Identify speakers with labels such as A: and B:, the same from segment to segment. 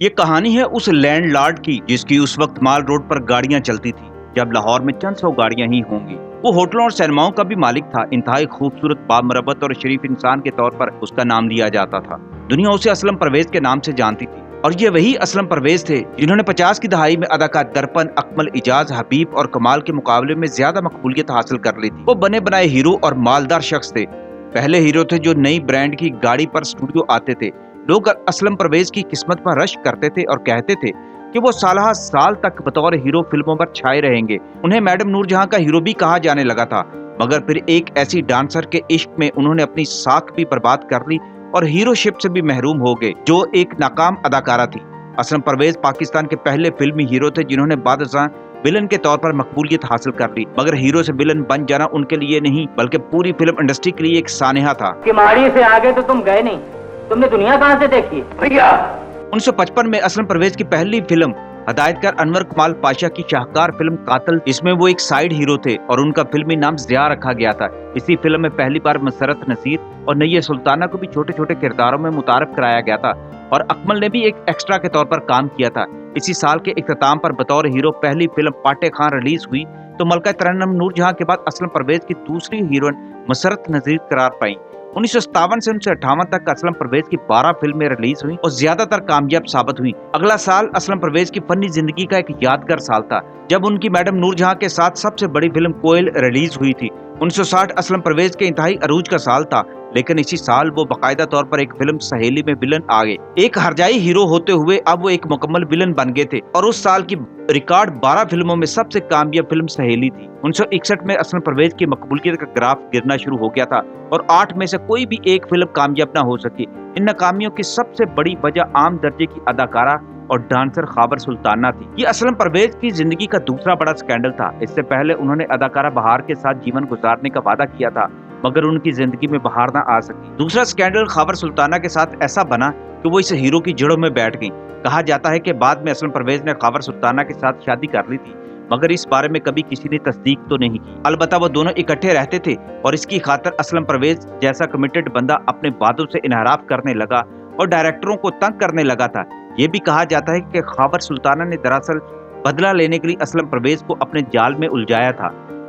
A: ये कहानी है उस लैंडलॉर्ड की जिसकी उस वक्त माल रोड पर गाड़ियां चलती थी जब लाहौर में चंद सौ गाड़ियां ही होंगी। वो होटलों और सिनेमाओं का भी मालिक था। इंतहाई खूबसूरत, बामरबत और शरीफ इंसान के तौर पर उसका नाम लिया जाता था। दुनिया उसे असलम परवेज के नाम से जानती थी और ये वही असलम परवेज थे जिन्होंने 50 की दहाई में अदाकार दर्पण, अकमल, इजाज, हबीब और कमाल के मुकाबले में ज्यादा मकबूलियत हासिल कर ली थी। वो बने बनाए हीरो और मालदार शख्स थे। पहले हीरो थे जो नई ब्रांड की गाड़ी पर स्टूडियो आते थे। लोग असलम परवेज की किस्मत पर रश करते थे और कहते थे कि वो सालहा साल तक बतौर हीरो फिल्मों पर छाए रहेंगे। उन्हें मैडम नूरजहां का हीरो भी कहा जाने लगा था, मगर फिर एक ऐसी डांसर के इश्क में उन्होंने अपनी साख भी बर्बाद कर ली और हीरोशिप से भी महरूम हो गए, जो एक नाकाम अदाकारा थी। असलम परवेज पाकिस्तान के पहले फिल्मी हीरो थे जिन्होंने बादशाह विलन के तौर पर मकबूलियत हासिल कर ली, मगर हीरो से विलन बन जाना उनके लिए नहीं बल्कि पूरी फिल्म इंडस्ट्री के लिए एक सानेहा था।
B: किमाड़ी से आगे तो तुम गए नहीं, तुमने दुनिया कहां से देखी भैया।
A: 1955 में असलम परवेज की पहली फिल्म हदायतकार अनवर कमाल पाशा की शाहकार फिल्म कातिल, इसमें वो एक साइड हीरो थे और उनका फिल्मी नाम ज़िया रखा गया था। इसी फिल्म में पहली बार मसरत नसीर और नय्ये सुल्ताना को भी छोटे छोटे किरदारों में मुतारफ कराया गया था और अकमल ने भी एक एक्स्ट्रा के तौर पर काम किया था। इसी साल के इख्तिताम पर बतौर हीरो पहली फिल्म पाटे खान रिलीज हुई तो मलका तरन्नुम नूरजहां के बाद असलम परवेज की दूसरी हीरोइन मसरत नसीर करार पाई। 1957 से 1958 तक असलम परवेज की 12 फिल्में रिलीज हुई और ज्यादातर कामयाब साबित हुई। अगला साल असलम परवेज की फनी जिंदगी का एक यादगार साल था जब उनकी मैडम नूरजहां के साथ सबसे बड़ी फिल्म कोयल रिलीज हुई थी। 1960 असलम परवेज के इंतहाई अरूज का साल था, लेकिन इसी साल वो बाकायदा तौर पर एक फिल्म सहेली में विलन आ गए। एक हरजाई हीरो होते हुए अब वो एक मुकम्मल विलन बन गए थे और उस साल की रिकॉर्ड 12 फिल्मों में सबसे कामयाब फिल्म सहेली थी। 1961 में असलम परवेज की मकबूलियत का ग्राफ गिरना शुरू हो गया था और 8 में से कोई भी एक फिल्म कामयाब ना हो सकी। इन नाकामियों की सबसे बड़ी वजह आम दर्जे की अदाकारा और डांसर खैबर सुल्ताना थी। ये असलम परवेज की जिंदगी का दूसरा बड़ा स्कैंडल था। इससे पहले उन्होंने अदाकारा बहार के साथ जीवन गुजारने का वादा किया था, मगर उनकी जिंदगी में बहार ना आ सकी। दूसरा स्कैंडल खैबर सुल्ताना के साथ ऐसा बना कि वो इस हीरो की जड़ों में बैठ गई। कहा जाता है कि बाद में असलम परवेज ने खैबर सुल्ताना के साथ शादी कर ली थी, मगर इस बारे में कभी किसी ने तस्दीक तो नहीं की। अलबत्ता वो दोनों इकट्ठे रहते थे और इसकी खातिर असलम परवेज जैसा कमिटेड बंदा अपने वादों से इनहराफ करने लगा और डायरेक्टरों को तंग करने लगा था। ये भी कहा जाता है कि खैबर सुल्ताना ने दरअसल बदला लेने के लिए असलम परवेज को अपने जाल में उलझाया था।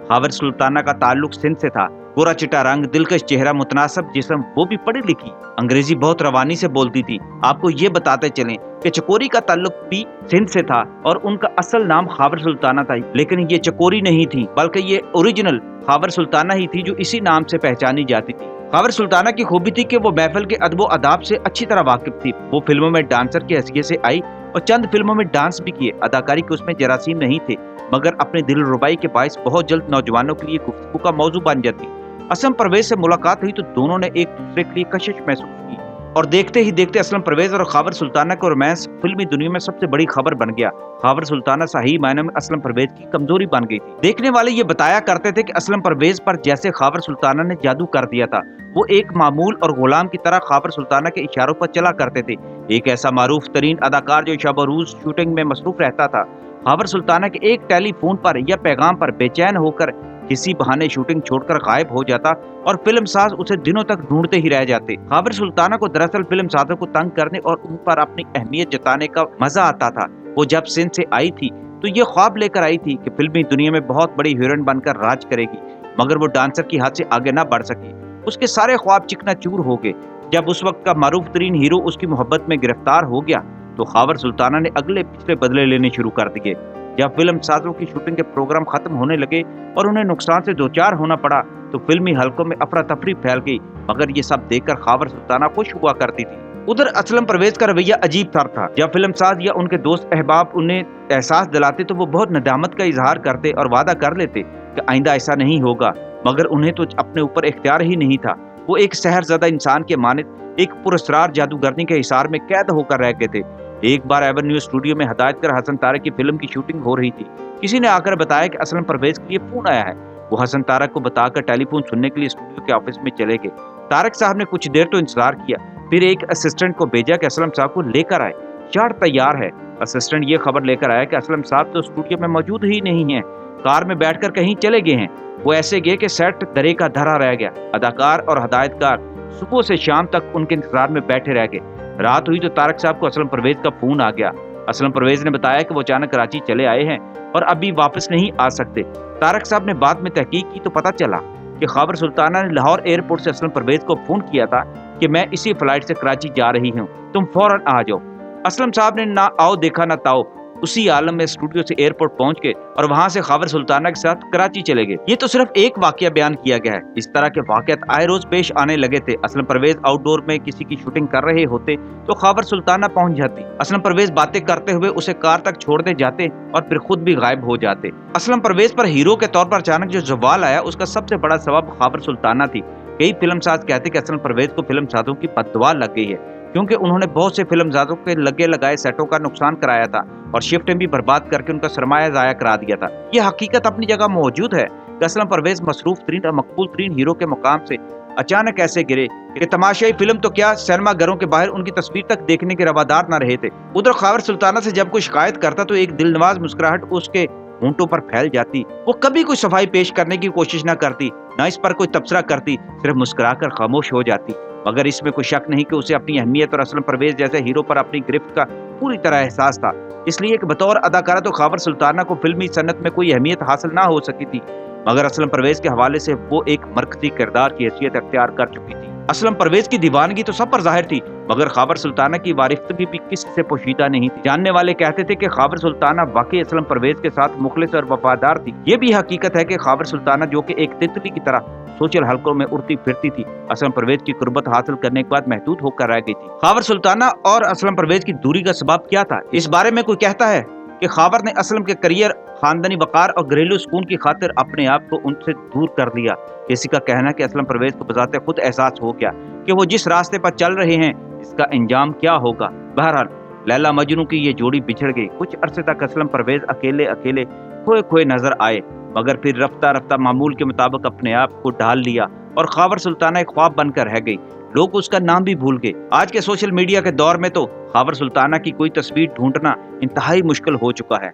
A: खैबर सुल्ताना का ताल्लुक सिंध से था। गोरा चिट्टा रंग, दिलकश चेहरा, मुतनासिब जिस्म, वो भी पढ़ी लिखी, अंग्रेजी बहुत रवानी से बोलती थी। आपको ये बताते चलें कि चकोरी का ताल्लुक भी सिंध से था और उनका असल नाम खैबर सुल्ताना था, लेकिन ये चकोरी नहीं थी बल्कि ये ओरिजिनल खैबर सुल्ताना ही थी जो इसी नाम से पहचानी जाती थी। खैबर सुल्ताना की खूबी थी कि वो महफिल के अदब व आदाब से अच्छी तरह वाकिफ थी। वो फिल्मों में डांसर की हैसियत से आई और चंद फिल्मों में डांस भी किए। अदाकारी के उसमें जरासीम नहीं थे, मगर अपने दिलरुबाई के बायस बहुत जल्द नौजवानों के लिए गुफ्तगू का मौजू बन जाती। असलम परवेज से मुलाकात हुई तो दोनों ने एक दूसरे के लिए कशिश महसूस की और देखते ही देखते असलम परवेज और खैबर सुल्ताना का रोमांस फिल्मी दुनिया में सबसे बड़ी खबर बन गया। खैबर सुल्ताना सही मायने में असलम परवेज की कमजोरी बन गई थी। देखने वाले ये बताया करते थे कि असलम परवेज पर जैसे खैबर सुल्ताना ने जादू कर दिया था। वो एक मामूल और गुलाम की तरह खैबर सुल्ताना के इशारों पर चला करते थे। एक ऐसा मारूफ तरीन अदाकार जो शब रोज शूटिंग में मसरूफ रहता था। खैबर सुल्ताना के एक टेलीफोन पर या पैगाम पर बेचैन होकर किसी बहाने शूटिंग छोड़कर गायब हो जाता और फिल्म साज उसे दिनों तक ढूंढते ही रह जाते। खैबर सुल्ताना को दरअसल फिल्म साजों को तंग करने और उन पर अपनी अहमियत जताने का मजा आता था। वो जब सिंध से आई थी तो ये ख्वाब लेकर आई थी कि फिल्मी दुनिया में बहुत बड़ी हीरोइन बनकर राज करेगी, मगर वो डांसर की हद से आगे ना बढ़ सकी। उसके सारे ख्वाब चिकनाचूर हो गए। जब उस वक्त का मारूफ तरीन हीरो उसकी मोहब्बत में गिरफ्तार हो गया तो खैबर सुल्ताना ने अगले पिछले बदले लेने शुरू कर दिए। जब फिल्म साजों की शूटिंग के प्रोग्राम खत्म होने लगे और उन्हें नुकसान से दो चार होना पड़ा तो फिल्मी हलकों में अफरा तफरी फैल गई, मगर ये सब देखकर खैबर सुल्ताना खुश हुआ करती थी। उधर असलम परवेज का रवैया अजीब था। जब फिल्म साज या उनके दोस्त अहबाब उन्हें एहसास दिलाते तो वो बहुत नदामत का इजहार करते और वादा कर लेते कि आइंदा ऐसा नहीं होगा, मगर उन्हें तो अपने ऊपर इख्तियार ही नहीं था। वो एक सहरज़दा इंसान के मानित एक पुरस्कार जादूगरनी के हिसार में कैद होकर रह गए थे। एक बार एवेन्यू स्टूडियो में हदायतकार हसन तारक की फिल्म की शूटिंग हो रही थी। किसी ने आकर बताया कि असलम परवेज के लिए फोन आया है। वो हसन तारक को बताकर टेलीफोन सुनने के लिए स्टूडियो के ऑफिस में चले गए। तारक साहब ने कुछ देर तो इंतजार किया, फिर एक असिस्टेंट को भेजा कि असलम साहब को लेकर आए, चार्ट तैयार है। असिस्टेंट ये खबर लेकर आया कि असलम साहब तो स्टूडियो में मौजूद ही नहीं है, कार में बैठकर कहीं चले गए हैं। वो ऐसे गए कि सेट दरे का धरा रह गया। अदाकार और हदायतकार सुबह से शाम तक उनके इंतजार में बैठे रह गए। रात हुई तो तारक साहब को असलम परवेज का फोन आ गया। असलम परवेज ने बताया कि वो अचानक कराची चले आए हैं और अभी वापस नहीं आ सकते। तारक साहब ने बाद में तहकीक की तो पता चला कि खैबर सुल्ताना ने लाहौर एयरपोर्ट से असलम परवेज को फोन किया था कि मैं इसी फ्लाइट से कराची जा रही हूँ, तुम फौरन आ जाओ। असलम साहब ने ना आओ देखा ना ताओ, उसी आलम में स्टूडियो से एयरपोर्ट पहुंच के और वहां से खैबर सुल्ताना के साथ कराची चले गए। ये तो सिर्फ एक वाकया बयान किया गया है, इस तरह के वाकयात आए रोज पेश आने लगे थे। असलम परवेज आउटडोर में किसी की शूटिंग कर रहे होते तो खैबर सुल्ताना पहुंच जाती। असलम परवेज बातें करते हुए उसे कार तक छोड़ने जाते और फिर खुद भी गायब हो जाते। असलम परवेज पर हीरो के तौर पर अचानक जो जवाल आया उसका सबसे बड़ा सबब खैबर सुल्ताना थी। कई फिल्म साज कहते कि असलम परवेज को फिल्म साजों की बददुआ लग गई है, क्योंकि उन्होंने बहुत से फिल्म साजों के लगे लगाए सेटों का नुकसान कराया था और शिफ्टें भी बर्बाद करके उनका सरमाया जाया करा दिया था। ये हकीकत अपनी जगह मौजूद है कि असलम परवेज मसरूफ तरीन और मकबूल तरीन हीरो के मुकाम से अचानक ऐसे गिरे कि तमाशाई फिल्म तो क्या सिनेमा घरों के बाहर उनकी तस्वीर तक देखने के रवादार न रहे थे। उधर खैबर सुल्ताना से जब कोई शिकायत करता तो एक दिलनवाज मुस्कुराहट उसके होंठों पर फैल जाती। वो कभी कोई सफाई पेश करने की कोशिश न करती, न इस पर कोई तबसरा करती, सिर्फ मुस्कुराकर खामोश हो जाती। मगर इसमें कोई शक नहीं कि उसे अपनी अहमियत और असलम परवेज जैसे हीरो पर अपनी गिरफ्त का पूरी तरह एहसास था। इसलिए कि बतौर अदाकारा तो खैबर सुल्ताना को फिल्मी सन्नत में कोई अहमियत हासिल ना हो सकी थी, मगर असलम परवेज के हवाले से वो एक मरकजी किरदार की हैसियत अख्तियार कर चुकी थी। असलम परवेज की दीवानगी तो सब पर जाहिर थी, मगर खैबर सुल्ताना की वारिफ्तगी भी किसी से पोशीदा नहीं थी। जानने वाले कहते थे कि खैबर सुल्ताना वाकई असलम परवेज के साथ मुखलिस और वफादार थी। ये भी हकीकत है कि खैबर सुल्ताना जो कि एक तितली की तरह सोशल हलकों में उड़ती फिरती थी, असलम परवेज की कुर्बत हासिल करने के बाद महदूद होकर रह गई थी। खैबर सुल्ताना और असलम परवेज की दूरी का सबब क्या था? इस बारे में कोई कहता है कि खैबर ने असलम के करियर, खानदानी वकार और घरेलू सुकून की खातिर अपने आप को उनसे दूर कर लिया। किसी का कहना कि असलम परवेज को बजाते खुद एहसास हो गया कि वो जिस रास्ते पर चल रहे हैं इसका अंजाम क्या होगा। बहरहाल लैला मजनू की ये जोड़ी बिछड़ गई। कुछ अरसे तक असलम परवेज अकेले अकेले खोए खोए नजर आए, मगर फिर रफ्ता रफ्ता मामूल के मुताबिक अपने आप को ढाल लिया और खैबर सुल्ताना एक ख्वाब बनकर रह गई। लोग उसका नाम भी भूल गए। आज के सोशल मीडिया के दौर में तो खैबर सुल्ताना की कोई तस्वीर ढूंढना इंतहाई मुश्किल हो चुका है।